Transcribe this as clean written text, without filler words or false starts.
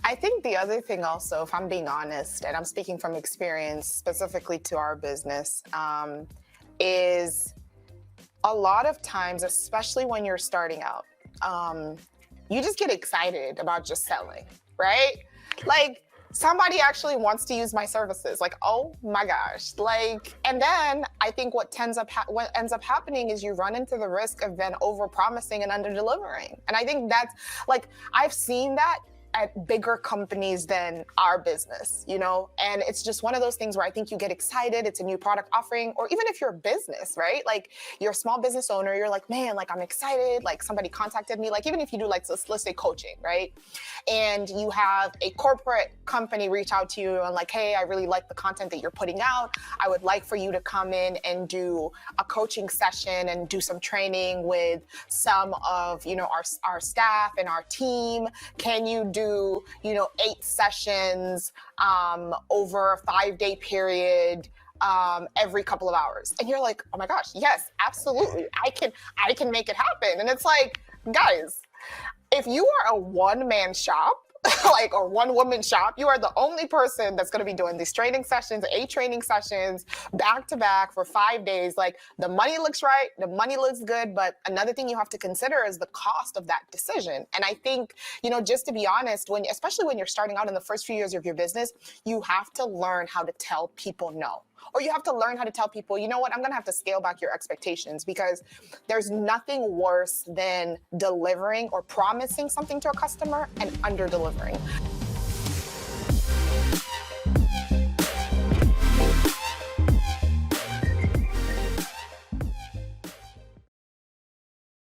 I think the other thing also, if I'm being honest, and I'm speaking from experience specifically to our business, is a lot of times, especially when you're starting out, you just get excited about just selling, right? Like somebody actually wants to use my services. Like, oh my gosh! Like, and then I think what ends up happening is you run into the risk of then over promising and under delivering. And I think that's like I've seen that at bigger companies than our business, you know? And it's just one of those things where I think you get excited, it's a new product offering, or even if you're a business, right? Like you're a small business owner, you're like, man, like I'm excited, like somebody contacted me, like even if you do like, let's say coaching, right? And you have a corporate company reach out to you and like, hey, I really like the content that you're putting out. I would like for you to come in and do a coaching session and do some training with some of, our staff and our team. Can you do 8 sessions over a 5-day period every couple of hours? And you're like, oh my gosh, yes, absolutely. I can make it happen. And it's like, guys, if you are a one-man shop, like, or one-woman shop, you are the only person that's going to be doing these training sessions, 8 training sessions, back to back for 5 days. Like, the money looks right, the money looks good, but another thing you have to consider is the cost of that decision. And I think, just to be honest, especially when you're starting out in the first few years of your business, you have to learn how to tell people no. Or you have to learn how to tell people, you know what, I'm going to have to scale back your expectations, because there's nothing worse than delivering or promising something to a customer and under delivering.